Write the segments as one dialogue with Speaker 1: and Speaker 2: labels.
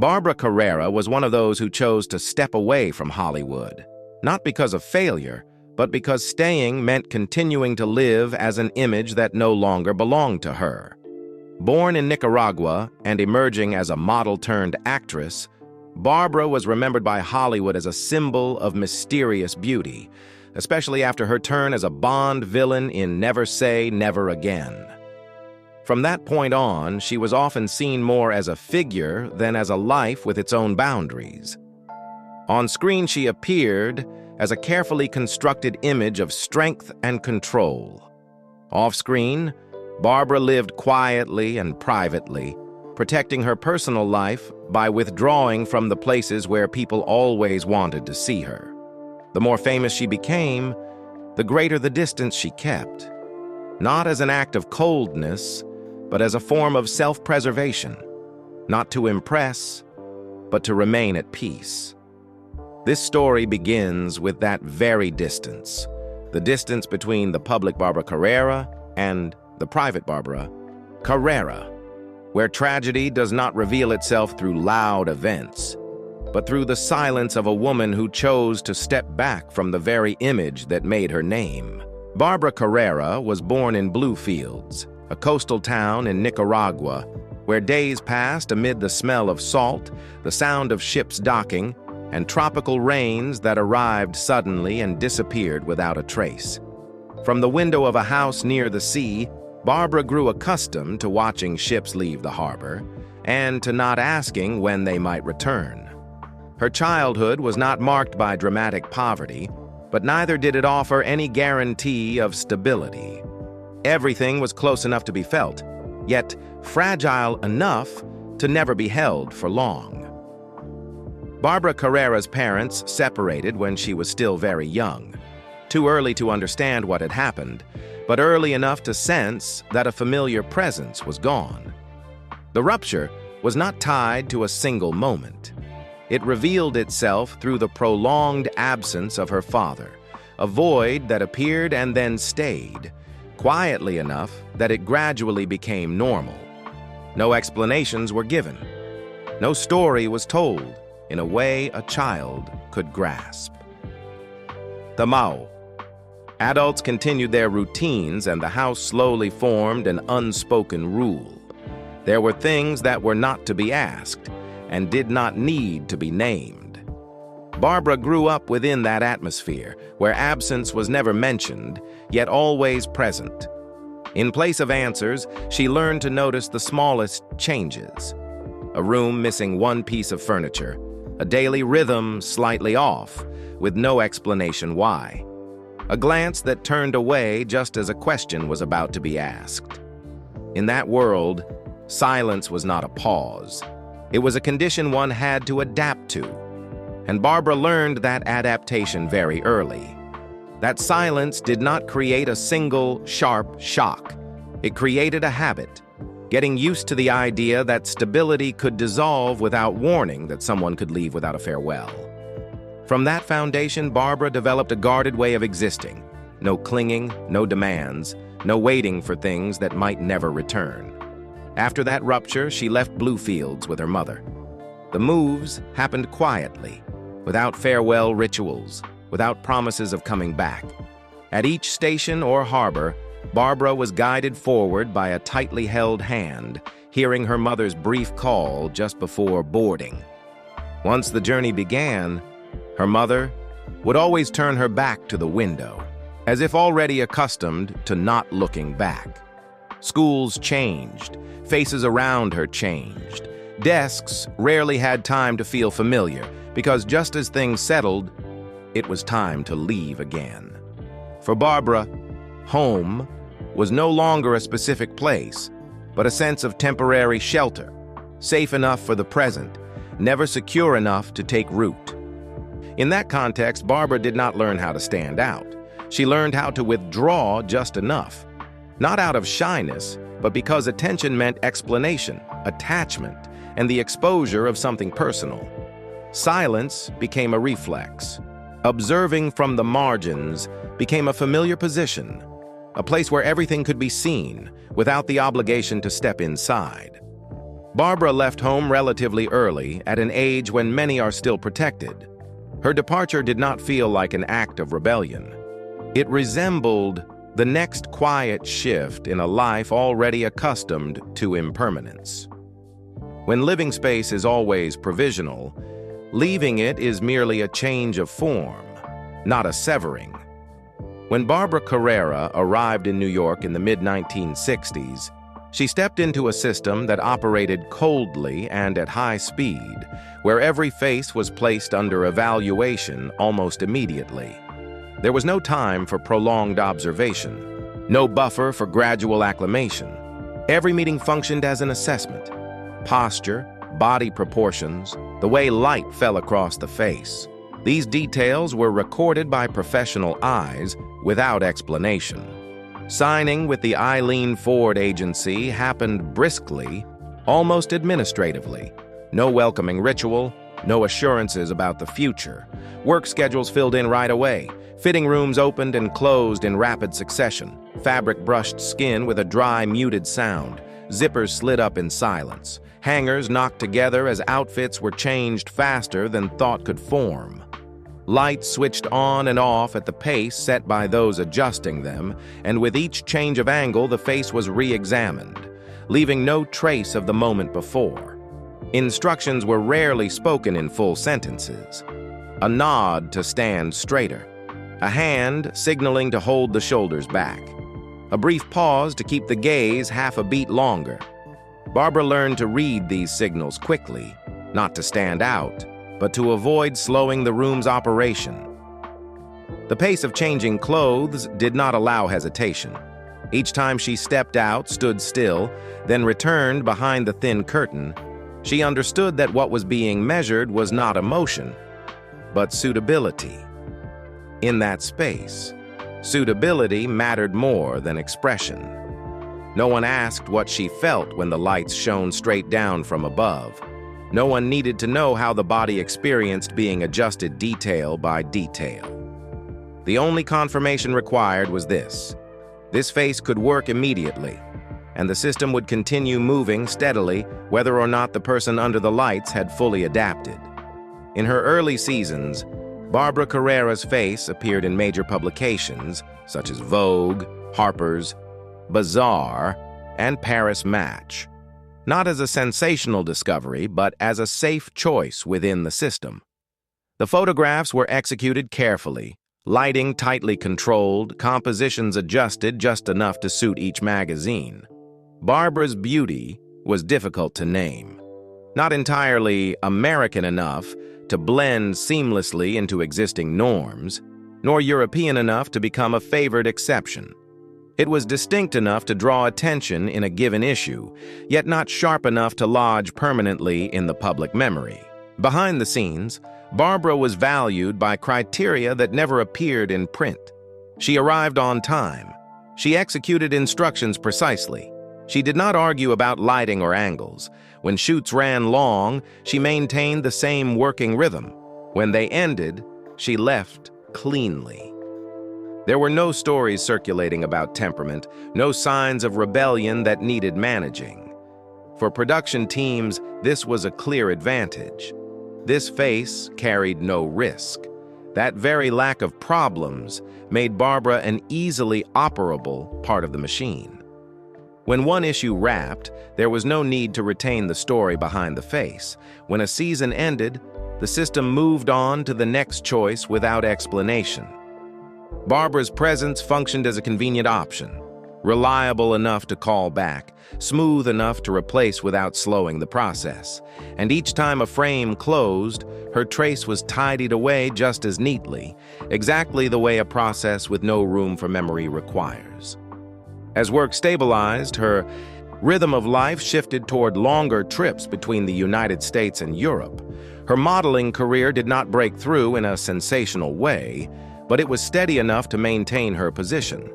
Speaker 1: Barbara Carrera was one of those who chose to step away from Hollywood, not because of failure, but because staying meant continuing to live as an image that no longer belonged to her. Born in Nicaragua and emerging as a model-turned-actress, Barbara was remembered by Hollywood as a symbol of mysterious beauty, especially after her turn as a Bond villain in Never Say Never Again. From that point on, she was often seen more as a figure than as a life with its own boundaries. On screen, she appeared as a carefully constructed image of strength and control. Off-screen, Barbara lived quietly and privately, protecting her personal life by withdrawing from the places where people always wanted to see her. The more famous she became, the greater the distance she kept, not as an act of coldness, but as a form of self-preservation, not to impress, but to remain at peace. This story begins with that very distance, the distance between the public Barbara Carrera and the private Barbara Carrera, where tragedy does not reveal itself through loud events, but through the silence of a woman who chose to step back from the very image that made her name. Barbara Carrera was born in Bluefields, a coastal town in Nicaragua, where days passed amid the smell of salt, the sound of ships docking, and tropical rains that arrived suddenly and disappeared without a trace. From the window of a house near the sea, Barbara grew accustomed to watching ships leave the harbor and to not asking when they might return. Her childhood was not marked by dramatic poverty, but neither did it offer any guarantee of stability. Everything was close enough to be felt, yet fragile enough to never be held for long. Barbara Carrera's parents separated when she was still very young, too early to understand what had happened, but early enough to sense that a familiar presence was gone. The rupture was not tied to a single moment. It revealed itself through the prolonged absence of her father, a void that appeared and then stayed, quietly enough that it gradually became normal. No explanations were given. No story was told in a way a child could grasp. The Mao. Adults continued their routines, and the house slowly formed an unspoken rule. There were things that were not to be asked and did not need to be named. Barbara grew up within that atmosphere, where absence was never mentioned, yet always present. In place of answers, she learned to notice the smallest changes. A room missing one piece of furniture, a daily rhythm slightly off, with no explanation why. A glance that turned away just as a question was about to be asked. In that world, silence was not a pause. It was a condition one had to adapt to. And Barbara learned that adaptation very early. That silence did not create a single, sharp shock. It created a habit, getting used to the idea that stability could dissolve without warning that someone could leave without a farewell. From that foundation, Barbara developed a guarded way of existing. No clinging, no demands, no waiting for things that might never return. After that rupture, she left Bluefields with her mother. The moves happened quietly, without farewell rituals, without promises of coming back. At each station or harbor, Barbara was guided forward by a tightly held hand, hearing her mother's brief call just before boarding. Once the journey began, her mother would always turn her back to the window, as if already accustomed to not looking back. Schools changed, faces around her changed. Desks rarely had time to feel familiar, because just as things settled, it was time to leave again. For Barbara, home was no longer a specific place, but a sense of temporary shelter, safe enough for the present, never secure enough to take root. In that context, Barbara did not learn how to stand out. She learned how to withdraw just enough, not out of shyness, but because attention meant explanation, attachment, and the exposure of something personal. Silence became a reflex. Observing from the margins became a familiar position, a place where everything could be seen without the obligation to step inside. Barbara left home relatively early, at an age when many are still protected. Her departure did not feel like an act of rebellion. It resembled the next quiet shift in a life already accustomed to impermanence. When living space is always provisional, leaving it is merely a change of form, not a severing. When Barbara Carrera arrived in New York in the mid-1960s, she stepped into a system that operated coldly and at high speed, where every face was placed under evaluation almost immediately. There was no time for prolonged observation, no buffer for gradual acclimation. Every meeting functioned as an assessment. Posture, body proportions, the way light fell across the face. These details were recorded by professional eyes without explanation. Signing with the Eileen Ford agency happened briskly, almost administratively. No welcoming ritual, no assurances about the future. Work schedules filled in right away. Fitting rooms opened and closed in rapid succession. Fabric brushed skin with a dry, muted sound. Zippers slid up in silence. Hangers knocked together as outfits were changed faster than thought could form. Lights switched on and off at the pace set by those adjusting them, and with each change of angle the face was re-examined, leaving no trace of the moment before. Instructions were rarely spoken in full sentences. A nod to stand straighter. A hand signaling to hold the shoulders back. A brief pause to keep the gaze half a beat longer. Barbara learned to read these signals quickly, not to stand out, but to avoid slowing the room's operation. The pace of changing clothes did not allow hesitation. Each time she stepped out, stood still, then returned behind the thin curtain, she understood that what was being measured was not emotion, but suitability. In that space, suitability mattered more than expression. No one asked what she felt when the lights shone straight down from above. No one needed to know how the body experienced being adjusted detail by detail. The only confirmation required was this. This face could work immediately, and the system would continue moving steadily whether or not the person under the lights had fully adapted. In her early seasons, Barbara Carrera's face appeared in major publications such as Vogue, Harper's, Bazaar, and Paris Match. Not as a sensational discovery, but as a safe choice within the system. The photographs were executed carefully, lighting tightly controlled, compositions adjusted just enough to suit each magazine. Barbara's beauty was difficult to name. Not entirely American enough to blend seamlessly into existing norms, nor European enough to become a favored exception. It was distinct enough to draw attention in a given issue, yet not sharp enough to lodge permanently in the public memory. Behind the scenes, Barbara was valued by criteria that never appeared in print. She arrived on time. She executed instructions precisely. She did not argue about lighting or angles. When shoots ran long, she maintained the same working rhythm. When they ended, she left cleanly. There were no stories circulating about temperament, no signs of rebellion that needed managing. For production teams, this was a clear advantage. This face carried no risk. That very lack of problems made Barbara an easily operable part of the machine. When one issue wrapped, there was no need to retain the story behind the face. When a season ended, the system moved on to the next choice without explanation. Barbara's presence functioned as a convenient option, reliable enough to call back, smooth enough to replace without slowing the process. And each time a frame closed, her trace was tidied away just as neatly, exactly the way a process with no room for memory requires. As work stabilized, her rhythm of life shifted toward longer trips between the United States and Europe. Her modeling career did not break through in a sensational way, but it was steady enough to maintain her position.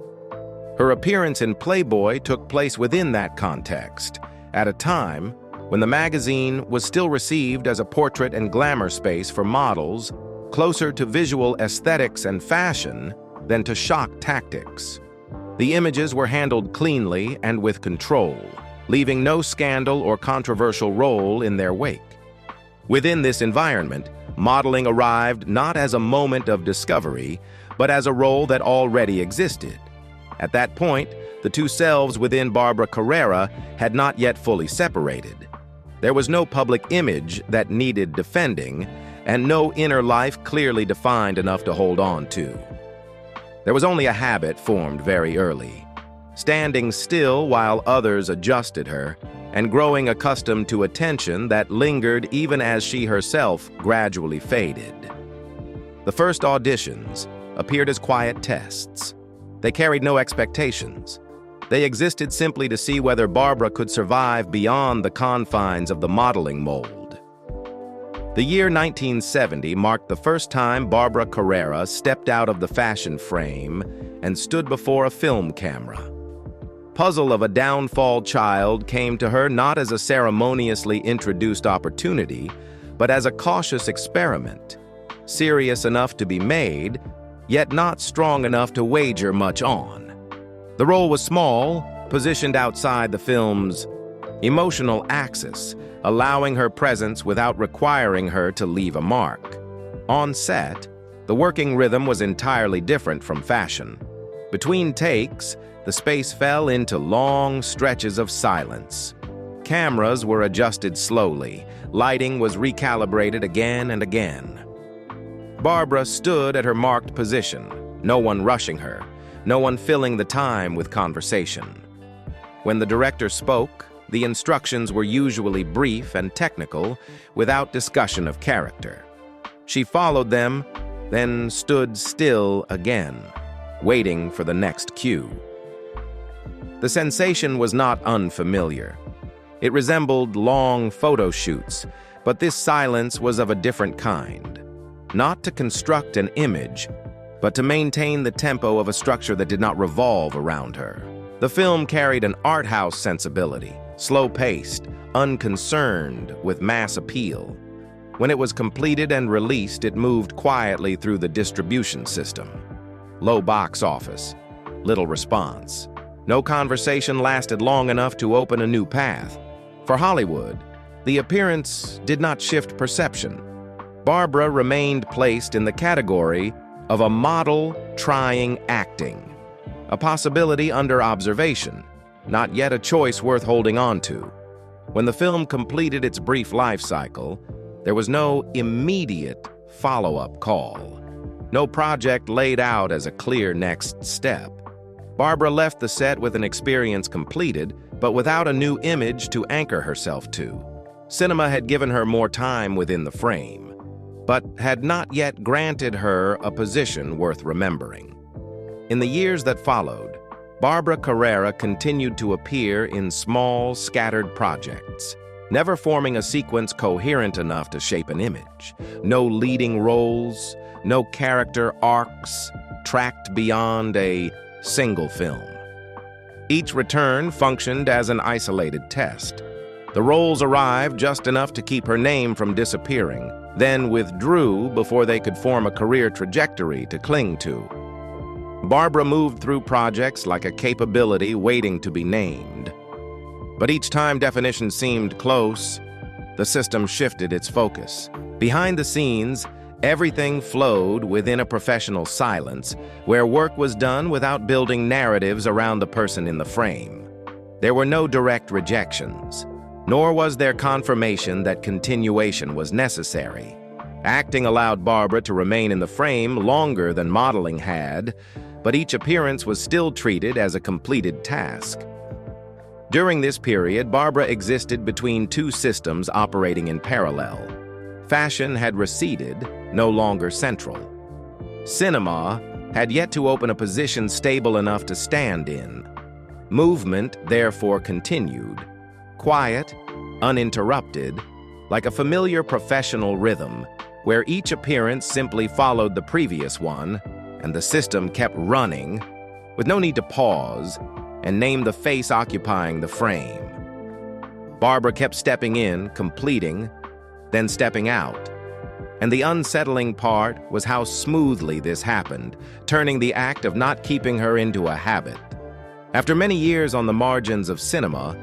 Speaker 1: Her appearance in Playboy took place within that context, at a time when the magazine was still received as a portrait and glamour space for models, closer to visual aesthetics and fashion than to shock tactics. The images were handled cleanly and with control. leaving no scandal or controversial role in their wake. Within this environment, modeling arrived not as a moment of discovery, but as a role that already existed. At that point, the two selves within Barbara Carrera had not yet fully separated. There was no public image that needed defending, and no inner life clearly defined enough to hold on to. There was only a habit formed very early, standing still while others adjusted her, and growing accustomed to attention that lingered even as she herself gradually faded. The first auditions appeared as quiet tests. They carried no expectations. They existed simply to see whether Barbara could survive beyond the confines of the modeling mold. The year 1970 marked the first time Barbara Carrera stepped out of the fashion frame and stood before a film camera. Puzzle of a downfall child came to her not as a ceremoniously introduced opportunity, but as a cautious experiment, serious enough to be made, yet not strong enough to wager much on. The role was small, positioned outside the film's emotional axis, allowing her presence without requiring her to leave a mark. On set, the working rhythm was entirely different from fashion. Between takes, the space fell into long stretches of silence. Cameras were adjusted slowly. Lighting was recalibrated again and again. Barbara stood at her marked position, no one rushing her, no one filling the time with conversation. When the director spoke, the instructions were usually brief and technical, without discussion of character. She followed them, then stood still again, waiting for the next cue. The sensation was not unfamiliar. It resembled long photo shoots, but this silence was of a different kind. Not to construct an image, but to maintain the tempo of a structure that did not revolve around her. The film carried an art house sensibility, slow-paced, unconcerned with mass appeal. When it was completed and released, it moved quietly through the distribution system. Low box office, little response. No conversation lasted long enough to open a new path. For Hollywood, the appearance did not shift perception. Barbara remained placed in the category of a model trying acting, a possibility under observation, not yet a choice worth holding on to. When the film completed its brief life cycle, there was no immediate follow-up call, no project laid out as a clear next step. Barbara left the set with an experience completed, but without a new image to anchor herself to. Cinema had given her more time within the frame, but had not yet granted her a position worth remembering. In the years that followed, Barbara Carrera continued to appear in small, scattered projects, never forming a sequence coherent enough to shape an image. No leading roles, no character arcs tracked beyond a single film. Each return functioned as an isolated test. The roles arrived just enough to keep her name from disappearing, then withdrew before they could form a career trajectory to cling to. Barbara moved through projects like a capability waiting to be named. But each time definition seemed close, the system shifted its focus. Behind the scenes, everything flowed within a professional silence, where work was done without building narratives around the person in the frame. There were no direct rejections, nor was there confirmation that continuation was necessary. Acting allowed Barbara to remain in the frame longer than modeling had, but each appearance was still treated as a completed task. During this period, Barbara existed between two systems operating in parallel. Fashion had receded, no longer central. Cinema had yet to open a position stable enough to stand in. Movement, therefore, continued, quiet, uninterrupted, like a familiar professional rhythm, where each appearance simply followed the previous one, and the system kept running, with no need to pause and name the face occupying the frame. Barbara kept stepping in, completing, then stepping out. And the unsettling part was how smoothly this happened, turning the act of not keeping her into a habit. After many years on the margins of cinema,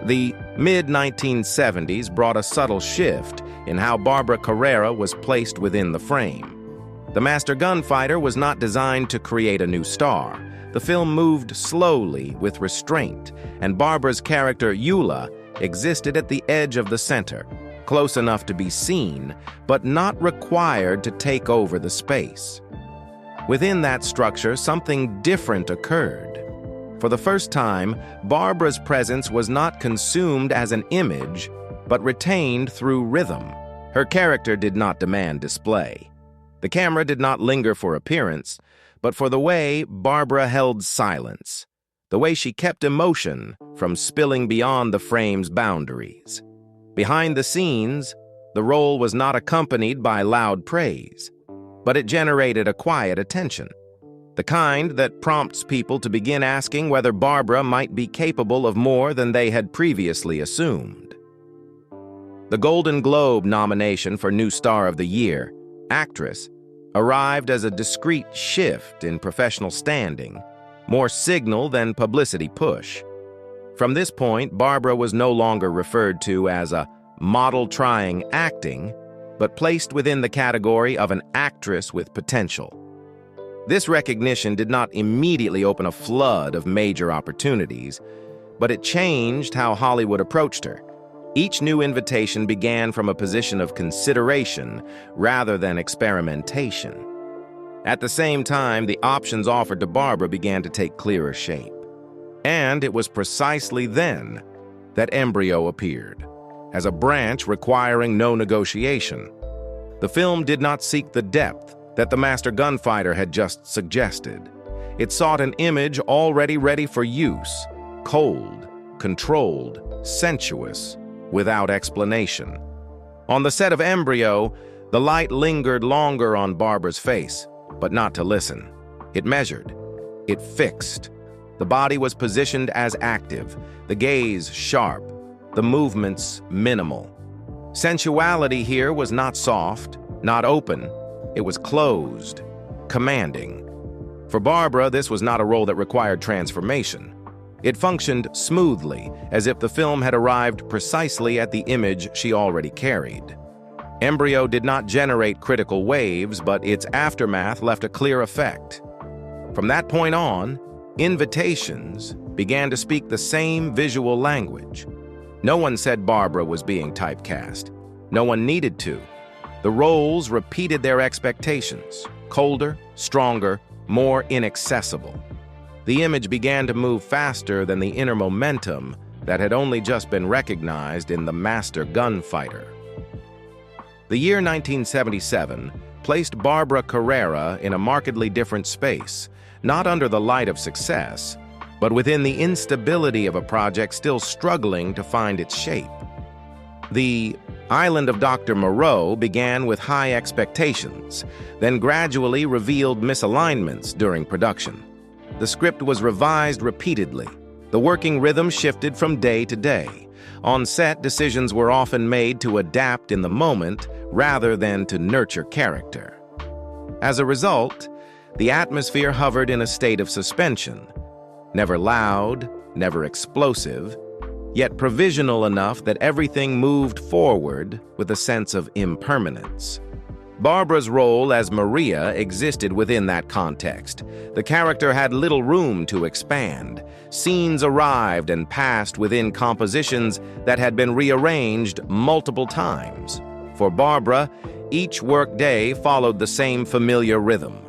Speaker 1: The mid-1970s brought a subtle shift in how Barbara Carrera was placed within the frame. The master gunfighter was not designed to create a new star. The film moved slowly with restraint, and Barbara's character, Eula, existed at the edge of the center, close enough to be seen, but not required to take over the space. Within that structure, something different occurred. For the first time, Barbara's presence was not consumed as an image, but retained through rhythm. Her character did not demand display. The camera did not linger for appearance, but for the way Barbara held silence, the way she kept emotion from spilling beyond the frame's boundaries. Behind the scenes, the role was not accompanied by loud praise, but it generated a quiet attention, the kind that prompts people to begin asking whether Barbara might be capable of more than they had previously assumed. The Golden Globe nomination for New Star of the Year, Actress, arrived as a discreet shift in professional standing, more signal than publicity push. From this point, Barbara was no longer referred to as a model trying acting, but placed within the category of an actress with potential. This recognition did not immediately open a flood of major opportunities, but it changed how Hollywood approached her. Each new invitation began from a position of consideration rather than experimentation. At the same time, the options offered to Barbara began to take clearer shape. And it was precisely then that Embryo appeared, as a branch requiring no negotiation. The film did not seek the depth that the master gunfighter had just suggested. It sought an image already ready for use, cold, controlled, sensuous, without explanation. On the set of Embryo, the light lingered longer on Barbara's face, but not to listen. It measured. It fixed. The body was positioned as active, the gaze sharp, the movements minimal. Sensuality here was not soft, not open. It was closed, commanding. For Barbara, this was not a role that required transformation. It functioned smoothly, as if the film had arrived precisely at the image she already carried. Embryo did not generate critical waves, but its aftermath left a clear effect. From that point on, invitations began to speak the same visual language. No one said Barbara was being typecast. No one needed to. The roles repeated their expectations, colder, stronger, more inaccessible. The image began to move faster than the inner momentum that had only just been recognized in the master gunfighter. The year 1977 placed Barbara Carrera in a markedly different space, not under the light of success, but within the instability of a project still struggling to find its shape. The Island of Dr. Moreau began with high expectations, then gradually revealed misalignments during production. The script was revised repeatedly. The working rhythm shifted from day to day. On set, decisions were often made to adapt in the moment rather than to nurture character. As a result, the atmosphere hovered in a state of suspension, never loud, never explosive, yet provisional enough that everything moved forward with a sense of impermanence. Barbara's role as Maria existed within that context. The character had little room to expand. Scenes arrived and passed within compositions that had been rearranged multiple times. For Barbara, each workday followed the same familiar rhythm.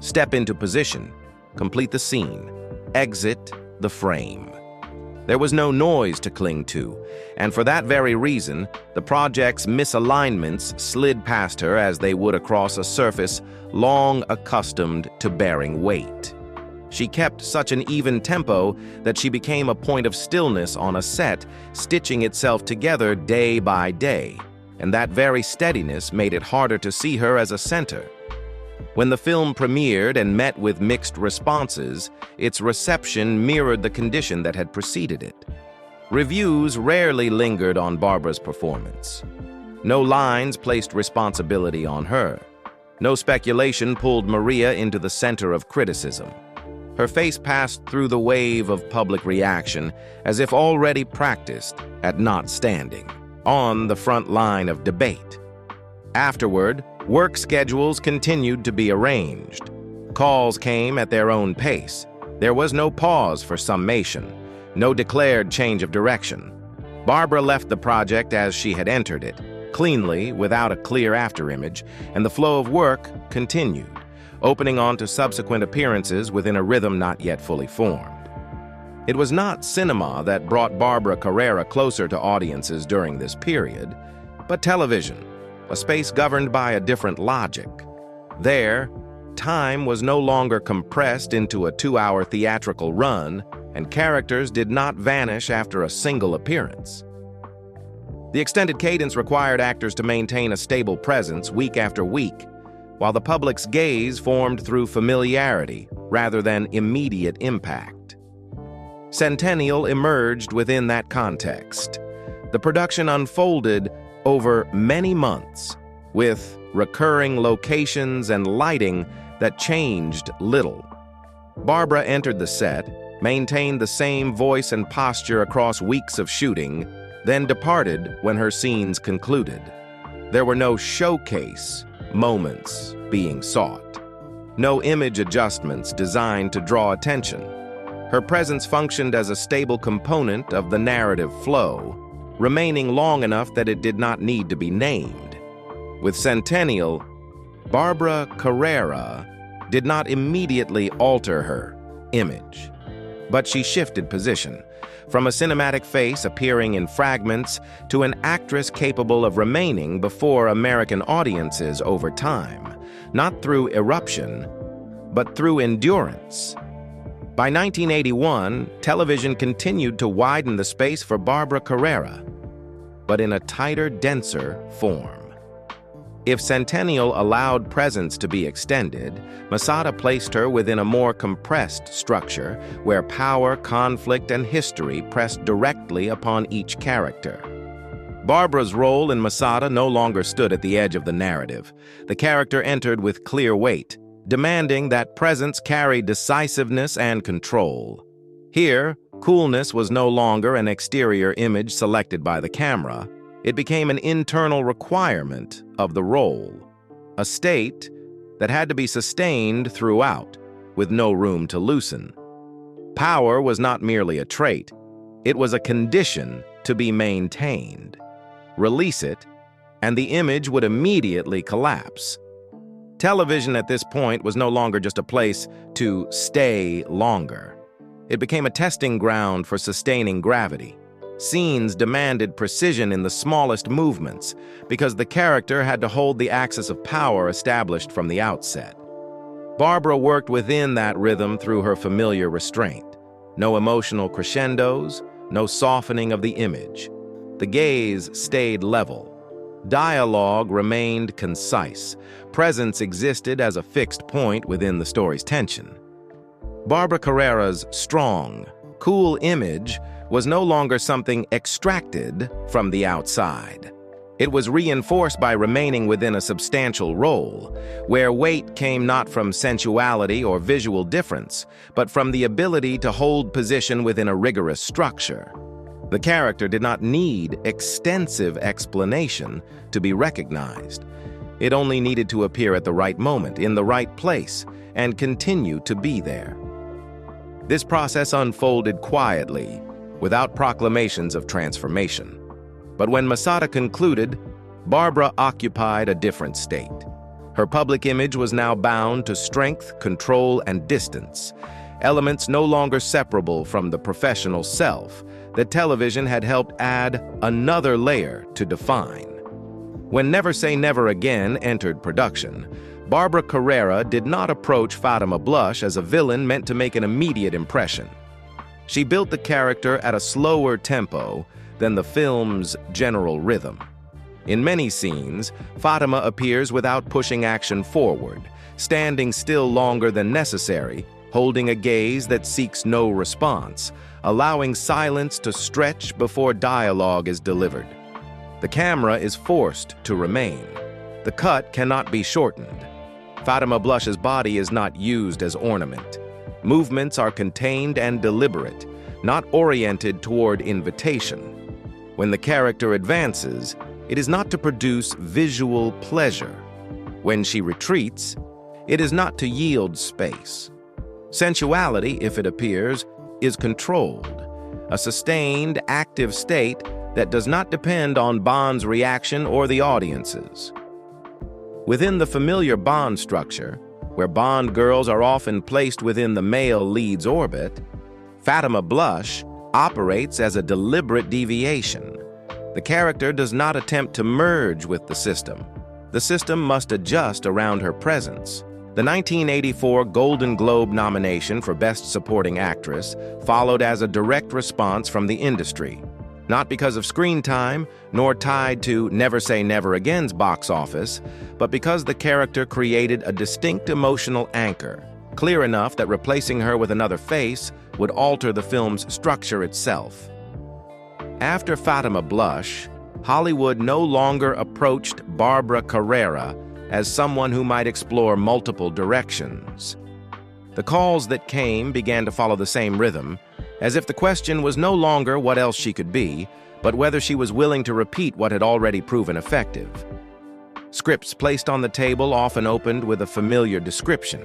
Speaker 1: Step into position, complete the scene, exit the frame. There was no noise to cling to, and for that very reason, the project's misalignments slid past her as they would across a surface long accustomed to bearing weight. She kept such an even tempo that she became a point of stillness on a set, stitching itself together day by day, and that very steadiness made it harder to see her as a center. When the film premiered and met with mixed responses, its reception mirrored the condition that had preceded it. Reviews rarely lingered on Barbara's performance. No lines placed responsibility on her. No speculation pulled Maria into the center of criticism. Her face passed through the wave of public reaction as if already practiced at not standing on the front line of debate. Afterward, work schedules continued to be arranged. Calls came at their own pace. There was no pause for summation, no declared change of direction. Barbara left the project as she had entered it, cleanly, without a clear afterimage, and the flow of work continued, opening on to subsequent appearances within a rhythm not yet fully formed. It was not cinema that brought Barbara Carrera closer to audiences during this period, but television, a space governed by a different logic. There, time was no longer compressed into a 2-hour theatrical run, and characters did not vanish after a single appearance. The extended cadence required actors to maintain a stable presence week after week, while the public's gaze formed through familiarity rather than immediate impact. Centennial emerged within that context. The production unfolded over many months, with recurring locations and lighting that changed little. Barbara entered the set, maintained the same voice and posture across weeks of shooting, then departed when her scenes concluded. There were no showcase moments being sought, no image adjustments designed to draw attention. Her presence functioned as a stable component of the narrative flow, remaining long enough that it did not need to be named. With Centennial, Barbara Carrera did not immediately alter her image, but she shifted position, from a cinematic face appearing in fragments to an actress capable of remaining before American audiences over time, not through eruption, but through endurance. By 1981, television continued to widen the space for Barbara Carrera, but in a tighter, denser form. If Centennial allowed presence to be extended, Masada placed her within a more compressed structure where power, conflict, and history pressed directly upon each character. Barbara's role in Masada no longer stood at the edge of the narrative. The character entered with clear weight, demanding that presence carry decisiveness and control. Here, coolness was no longer an exterior image selected by the camera. It became an internal requirement of the role, a state that had to be sustained throughout, with no room to loosen. Power was not merely a trait, it was a condition to be maintained. Release it, and the image would immediately collapse. Television at this point was no longer just a place to stay longer. It became a testing ground for sustaining gravity. Scenes demanded precision in the smallest movements because the character had to hold the axis of power established from the outset. Barbara worked within that rhythm through her familiar restraint. No emotional crescendos, no softening of the image. The gaze stayed level. Dialogue remained concise. Presence existed as a fixed point within the story's tension. Barbara Carrera's strong, cool image was no longer something extracted from the outside. It was reinforced by remaining within a substantial role, where weight came not from sensuality or visual difference, but from the ability to hold position within a rigorous structure. The character did not need extensive explanation to be recognized. It only needed to appear at the right moment, in the right place, and continue to be there. This process unfolded quietly, without proclamations of transformation. But when Masada concluded, Barbara occupied a different state. Her public image was now bound to strength, control, and distance, elements no longer separable from the professional self that television had helped add another layer to define. When Never Say Never Again entered production, Barbara Carrera did not approach Fatima Blush as a villain meant to make an immediate impression. She built the character at a slower tempo than the film's general rhythm. In many scenes, Fatima appears without pushing action forward, standing still longer than necessary, holding a gaze that seeks no response, allowing silence to stretch before dialogue is delivered. The camera is forced to remain. The cut cannot be shortened. Fatima Blush's body is not used as ornament. Movements are contained and deliberate, not oriented toward invitation. When the character advances, it is not to produce visual pleasure. When she retreats, it is not to yield space. Sensuality, if it appears, is controlled, a sustained, active state that does not depend on Bond's reaction or the audience's. Within the familiar Bond structure, where Bond girls are often placed within the male lead's orbit, Fatima Blush operates as a deliberate deviation. The character does not attempt to merge with the system. The system must adjust around her presence. The 1984 Golden Globe nomination for Best Supporting Actress followed as a direct response from the industry, not because of screen time, nor tied to Never Say Never Again's box office, but because the character created a distinct emotional anchor, clear enough that replacing her with another face would alter the film's structure itself. After Fatima Blush, Hollywood no longer approached Barbara Carrera as someone who might explore multiple directions. The calls that came began to follow the same rhythm, as if the question was no longer what else she could be, but whether she was willing to repeat what had already proven effective. Scripts placed on the table often opened with a familiar description: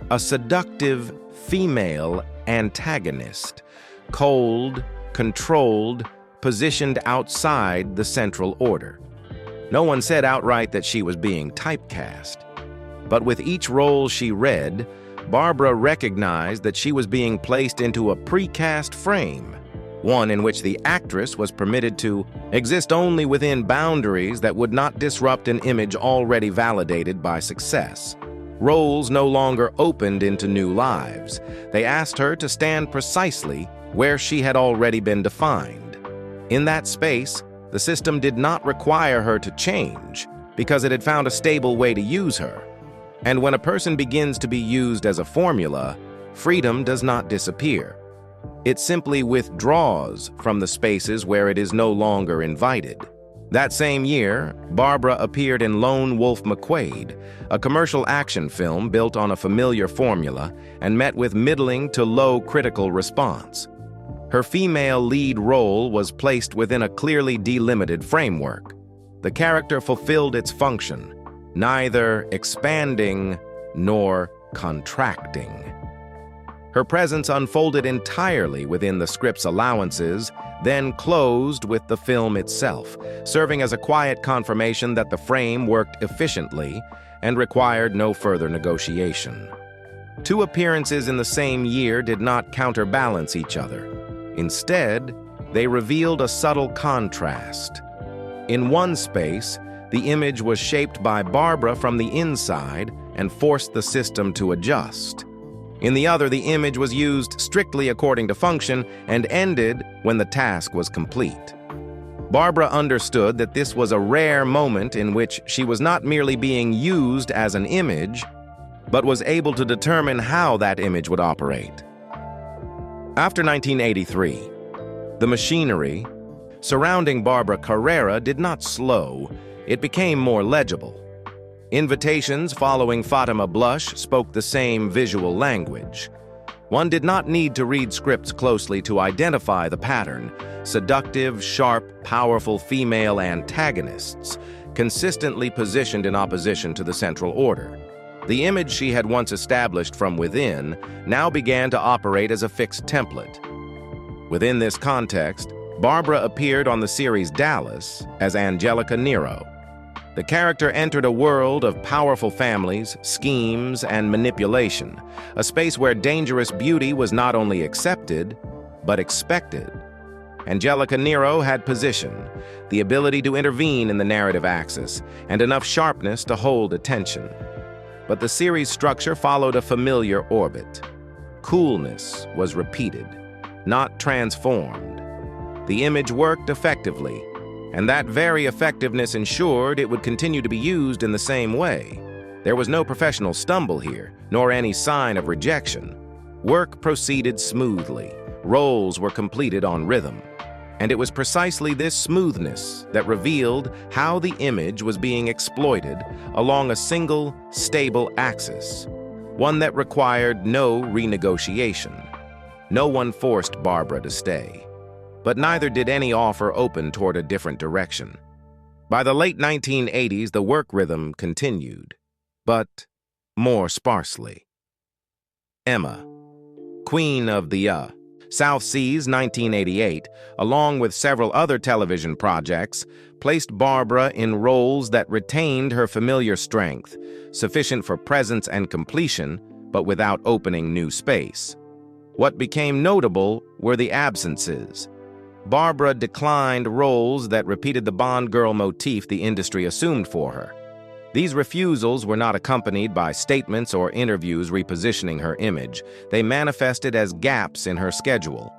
Speaker 1: a seductive female antagonist, cold, controlled, positioned outside the central order. No one said outright that she was being typecast, but with each role she read, Barbara recognized that she was being placed into a precast frame, one in which the actress was permitted to exist only within boundaries that would not disrupt an image already validated by success. Roles no longer opened into new lives. They asked her to stand precisely where she had already been defined. In that space, the system did not require her to change because it had found a stable way to use her. And when a person begins to be used as a formula, freedom does not disappear. It simply withdraws from the spaces where it is no longer invited. That same year, Barbara appeared in Lone Wolf McQuade, a commercial action film built on a familiar formula and met with middling to low critical response. Her female lead role was placed within a clearly delimited framework. The character fulfilled its function, neither expanding nor contracting. Her presence unfolded entirely within the script's allowances, then closed with the film itself, serving as a quiet confirmation that the frame worked efficiently and required no further negotiation. Two appearances in the same year did not counterbalance each other. Instead, they revealed a subtle contrast. In one space, the image was shaped by Barbara from the inside and forced the system to adjust. In the other, the image was used strictly according to function and ended when the task was complete. Barbara understood that this was a rare moment in which she was not merely being used as an image, but was able to determine how that image would operate. After 1983, the machinery surrounding Barbara Carrera did not slow, it became more legible. Invitations following Fatima Blush spoke the same visual language. One did not need to read scripts closely to identify the pattern: seductive, sharp, powerful female antagonists, consistently positioned in opposition to the central order. The image she had once established from within now began to operate as a fixed template. Within this context, Barbara appeared on the series Dallas as Angelica Nero. The character entered a world of powerful families, schemes, and manipulation, a space where dangerous beauty was not only accepted, but expected. Angelica Nero had position, the ability to intervene in the narrative axis, and enough sharpness to hold attention. But the series structure followed a familiar orbit. Coolness was repeated, not transformed. The image worked effectively, and that very effectiveness ensured it would continue to be used in the same way. There was no professional stumble here, nor any sign of rejection. Work proceeded smoothly. Roles were completed on rhythm. And it was precisely this smoothness that revealed how the image was being exploited along a single, stable axis. one that required no renegotiation. No one forced Barbara to stay, but neither did any offer open toward a different direction. By the late 1980s, the work rhythm continued, but more sparsely. Emma, Queen of the South Seas, 1988, along with several other television projects, placed Barbara in roles that retained her familiar strength, sufficient for presence and completion, but without opening new space. What became notable were the absences. Barbara declined roles that repeated the Bond girl motif the industry assumed for her. These refusals were not accompanied by statements or interviews repositioning her image. They manifested as gaps in her schedule.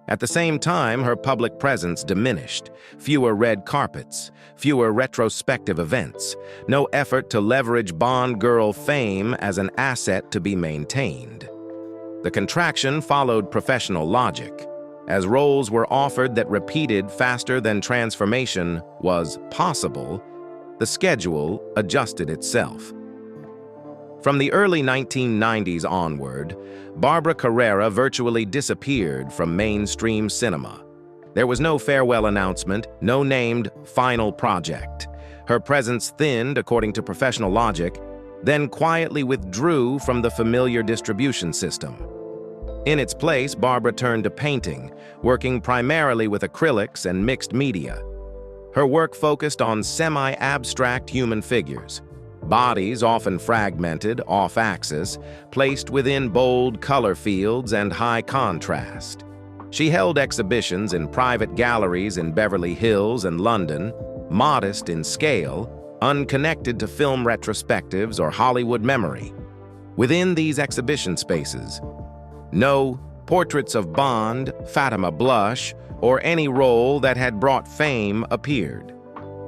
Speaker 1: At the same time, her public presence diminished. Fewer red carpets, fewer retrospective events, no effort to leverage Bond girl fame as an asset to be maintained. The contraction followed professional logic. As roles were offered that repeated faster than transformation was possible, the schedule adjusted itself. From the early 1990s onward, Barbara Carrera virtually disappeared from mainstream cinema. There was no farewell announcement, no named final project. Her presence thinned according to professional logic, then quietly withdrew from the familiar distribution system. In its place, Barbara turned to painting, working primarily with acrylics and mixed media. Her work focused on semi-abstract human figures, bodies often fragmented, off-axis, placed within bold color fields and high contrast. She held exhibitions in private galleries in Beverly Hills and London, modest in scale, unconnected to film retrospectives or Hollywood memory. Within these exhibition spaces, no portraits of Bond, Fatima Blush, or any role that had brought fame appeared.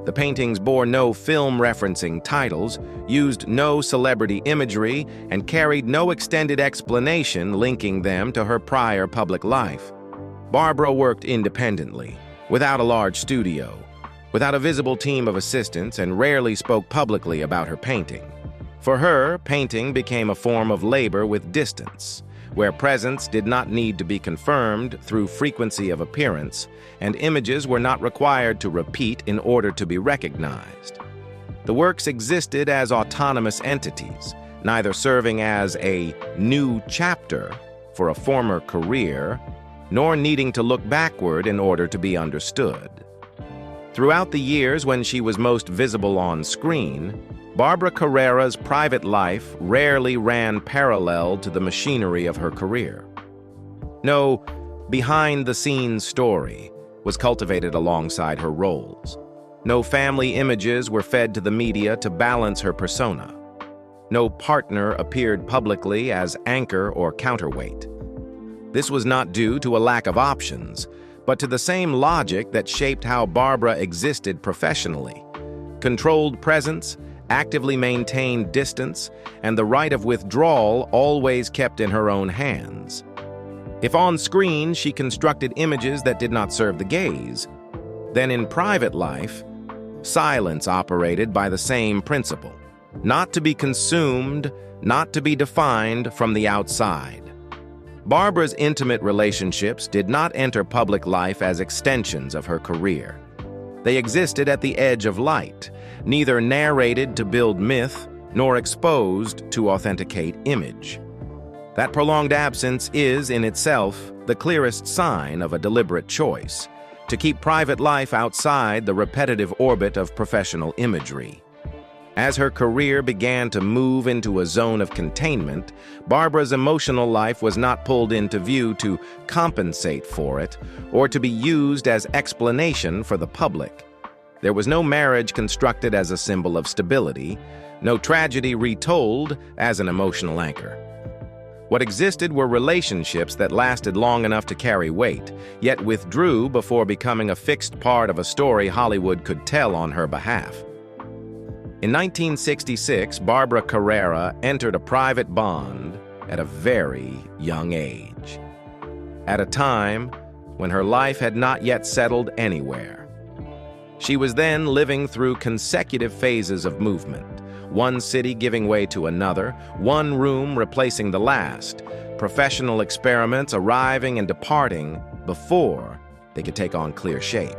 Speaker 1: The paintings bore no film-referencing titles, used no celebrity imagery, and carried no extended explanation linking them to her prior public life. Barbara worked independently, without a large studio, without a visible team of assistants, and rarely spoke publicly about her painting. For her, painting became a form of labor with distance, where presence did not need to be confirmed through frequency of appearance, and images were not required to repeat in order to be recognized. The works existed as autonomous entities, neither serving as a new chapter for a former career, nor needing to look backward in order to be understood. Throughout the years when she was most visible on screen, Barbara Carrera's private life rarely ran parallel to the machinery of her career. No behind-the-scenes story was cultivated alongside her roles. No family images were fed to the media to balance her persona. No partner appeared publicly as anchor or counterweight. This was not due to a lack of options, but to the same logic that shaped how Barbara existed professionally. Controlled presence, actively maintained distance, and the right of withdrawal always kept in her own hands. If on screen she constructed images that did not serve the gaze, then in private life, silence operated by the same principle. Not to be consumed, not to be defined from the outside. Barbara's intimate relationships did not enter public life as extensions of her career. They existed at the edge of light, neither narrated to build myth nor exposed to authenticate image. That prolonged absence is, in itself, the clearest sign of a deliberate choice to keep private life outside the repetitive orbit of professional imagery. As her career began to move into a zone of containment, Barbara's emotional life was not pulled into view to compensate for it or to be used as explanation for the public. There was no marriage constructed as a symbol of stability, no tragedy retold as an emotional anchor. What existed were relationships that lasted long enough to carry weight, yet withdrew before becoming a fixed part of a story Hollywood could tell on her behalf. In 1966, Barbara Carrera entered a private bond at a very young age, at a time when her life had not yet settled anywhere. She was then living through consecutive phases of movement, one city giving way to another, one room replacing the last, professional experiments arriving and departing before they could take on clear shape.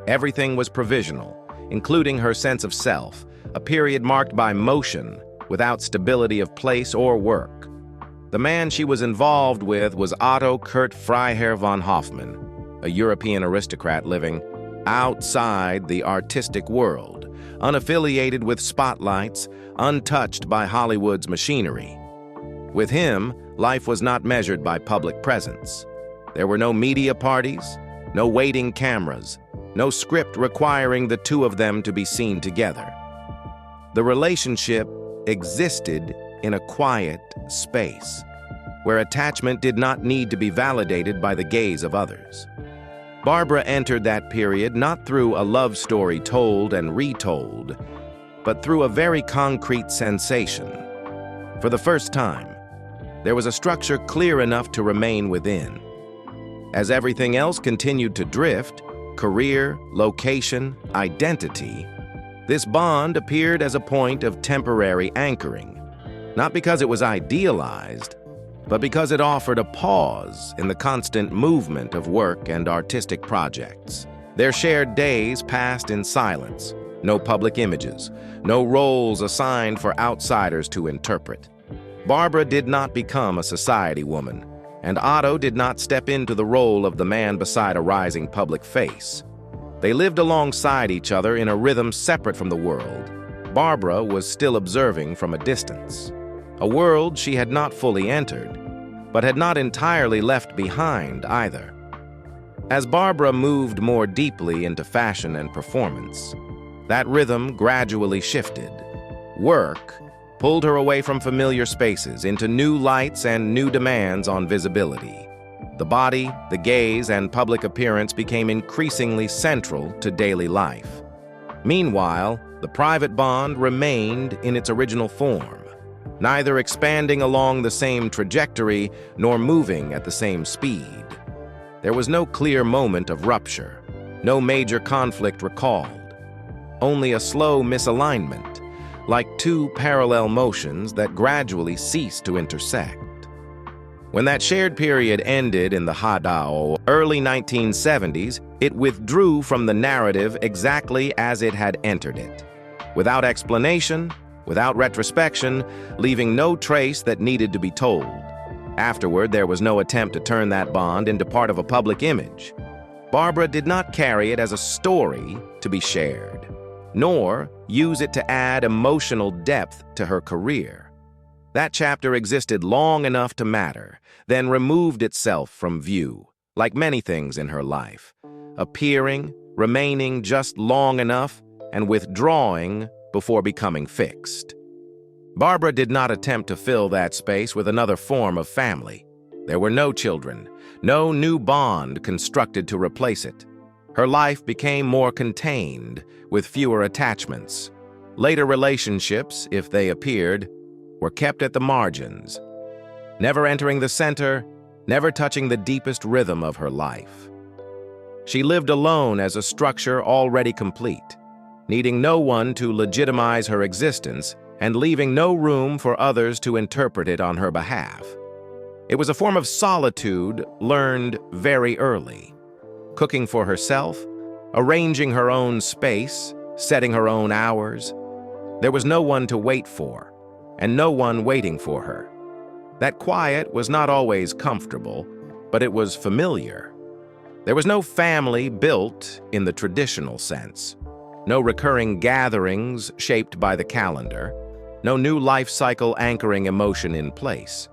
Speaker 1: Everything was provisional, including her sense of self, a period marked by motion, without stability of place or work. The man she was involved with was Otto Kurt Freiherr von Hoffmann, a European aristocrat living outside the artistic world, unaffiliated with spotlights, untouched by Hollywood's machinery. With him, life was not measured by public presence. There were no media parties, no waiting cameras, no script requiring the two of them to be seen together. The relationship existed in a quiet space, where attachment did not need to be validated by the gaze of others. Barbara entered that period not through a love story told and retold, but through a very concrete sensation. For the first time, there was a structure clear enough to remain within. As everything else continued to drift, career, location, identity, this bond appeared as a point of temporary anchoring, not because it was idealized, but because it offered a pause in the constant movement of work and artistic projects. Their shared days passed in silence, no public images, no roles assigned for outsiders to interpret. Barbara did not become a society woman, and Otto did not step into the role of the man beside a rising public face. They lived alongside each other in a rhythm separate from the world. Barbara was still observing from a distance, a world she had not fully entered, but had not entirely left behind either. As Barbara moved more deeply into fashion and performance, that rhythm gradually shifted. Work pulled her away from familiar spaces into new lights and new demands on visibility. The body, the gaze, and public appearance became increasingly central to daily life. Meanwhile, the private bond remained in its original form, neither expanding along the same trajectory nor moving at the same speed. There was no clear moment of rupture, no major conflict recalled, only a slow misalignment, like two parallel motions that gradually ceased to intersect. When that shared period ended in the Hadao early 1970s, it withdrew from the narrative exactly as it had entered it, without explanation, without retrospection, leaving no trace that needed to be told. Afterward, there was no attempt to turn that bond into part of a public image. Barbara did not carry it as a story to be shared, nor use it to add emotional depth to her career. That chapter existed long enough to matter, then removed itself from view, like many things in her life, appearing, remaining just long enough, and withdrawing before becoming fixed. Barbara did not attempt to fill that space with another form of family. There were no children, no new bond constructed to replace it. Her life became more contained, with fewer attachments. Later relationships, if they appeared, were kept at the margins, never entering the center, never touching the deepest rhythm of her life. She lived alone as a structure already complete, needing no one to legitimize her existence and leaving no room for others to interpret it on her behalf. It was a form of solitude learned very early, cooking for herself, arranging her own space, setting her own hours. There was no one to wait for, and no one waiting for her. That quiet was not always comfortable, but it was familiar. There was no family built in the traditional sense, no recurring gatherings shaped by the calendar, no new life cycle anchoring emotion in place.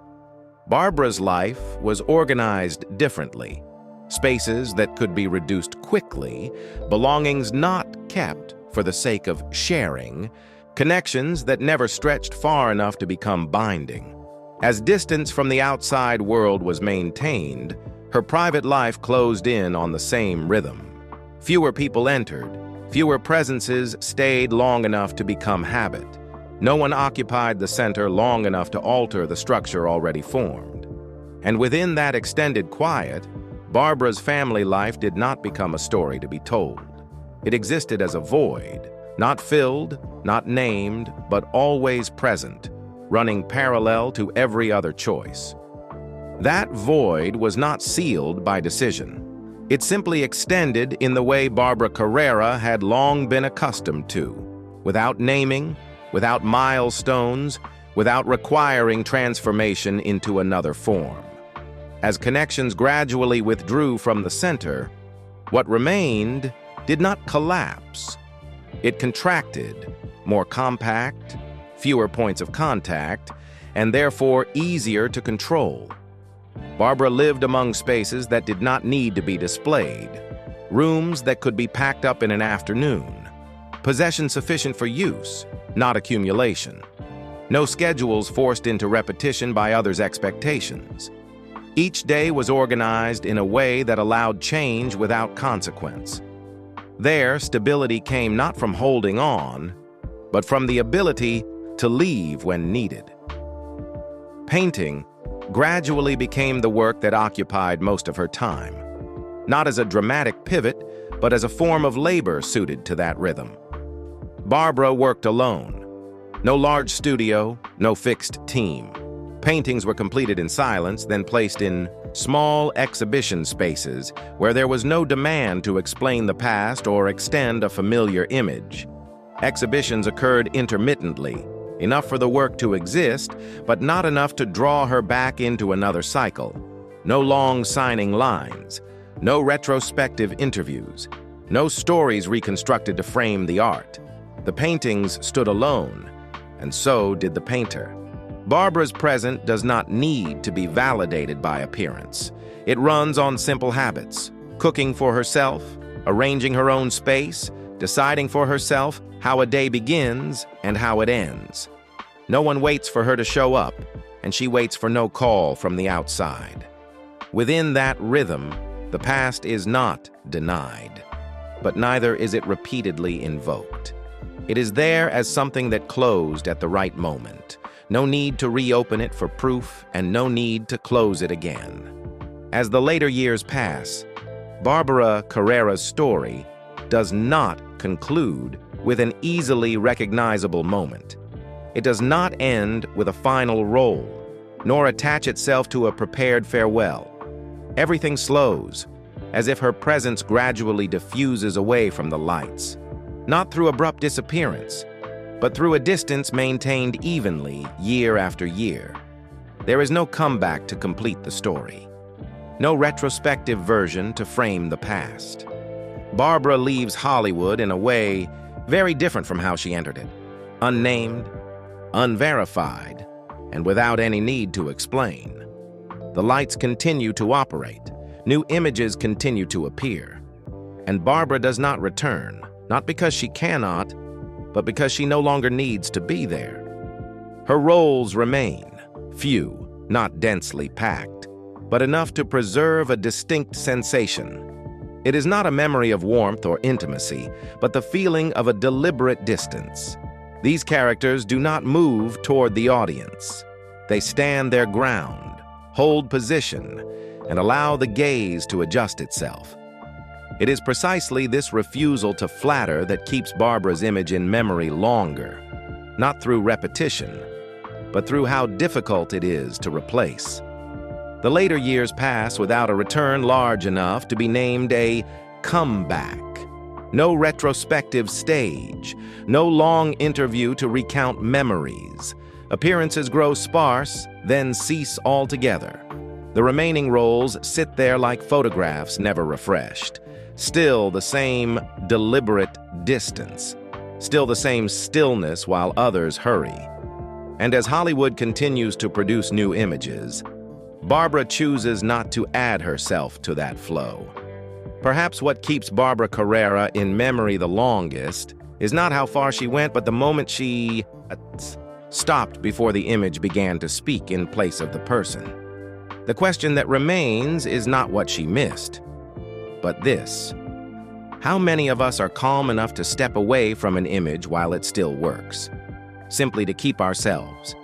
Speaker 1: Barbara's life was organized differently, spaces that could be reduced quickly, belongings not kept for the sake of sharing, connections that never stretched far enough to become binding. As distance from the outside world was maintained, her private life closed in on the same rhythm. Fewer people entered, fewer presences stayed long enough to become habit. No one occupied the center long enough to alter the structure already formed. And within that extended quiet, Barbara's family life did not become a story to be told. It existed as a void, Not filled, not named, but always present, running parallel to every other choice. That void was not sealed by decision. It simply extended in the way Barbara Carrera had long been accustomed to, without naming, without milestones, without requiring transformation into another form. As connections gradually withdrew from the center, what remained did not collapse. It contracted, more compact, fewer points of contact, and therefore easier to control. Barbara lived among spaces that did not need to be displayed, rooms that could be packed up in an afternoon, possessions sufficient for use, not accumulation. No schedules forced into repetition by others' expectations. Each day was organized in a way that allowed change without consequence. There, stability came not from holding on, but from the ability to leave when needed. Painting gradually became the work that occupied most of her time, not as a dramatic pivot, but as a form of labor suited to that rhythm. Barbara worked alone. No large studio, no fixed team. Paintings were completed in silence, then placed in small exhibition spaces where there was no demand to explain the past or extend a familiar image. Exhibitions occurred intermittently, enough for the work to exist, but not enough to draw her back into another cycle. No long signing lines, no retrospective interviews, no stories reconstructed to frame the art. The paintings stood alone, and so did the painter. Barbara's present does not need to be validated by appearance. It runs on simple habits: cooking for herself, arranging her own space, deciding for herself how a day begins and how it ends. No one waits for her to show up, and she waits for no call from the outside. Within that rhythm, the past is not denied, but neither is it repeatedly invoked. It is there as something that closed at the right moment. No need to reopen it for proof, and no need to close it again. As the later years pass, Barbara Carrera's story does not conclude with an easily recognizable moment. It does not end with a final roll, nor attach itself to a prepared farewell. Everything slows, as if her presence gradually diffuses away from the lights, not through abrupt disappearance, but through a distance maintained evenly year after year. There is no comeback to complete the story, no retrospective version to frame the past. Barbara leaves Hollywood in a way very different from how she entered it, unnamed, unverified, and without any need to explain. The lights continue to operate, new images continue to appear, and Barbara does not return, not because she cannot, but because she no longer needs to be there. Her roles remain, few, not densely packed, but enough to preserve a distinct sensation. It is not a memory of warmth or intimacy, but the feeling of a deliberate distance. These characters do not move toward the audience. They stand their ground, hold position, and allow the gaze to adjust itself. It is precisely this refusal to flatter that keeps Barbara's image in memory longer, not through repetition, but through how difficult it is to replace. The later years pass without a return large enough to be named a comeback. No retrospective stage, no long interview to recount memories. Appearances grow sparse, then cease altogether. The remaining roles sit there like photographs never refreshed. Still the same deliberate distance. Still the same stillness while others hurry. And as Hollywood continues to produce new images, Barbara chooses not to add herself to that flow. Perhaps what keeps Barbara Carrera in memory the longest is not how far she went, but the moment she stopped before the image began to speak in place of the person. The question that remains is not what she missed, but this: how many of us are calm enough to step away from an image while it still works, simply to keep ourselves,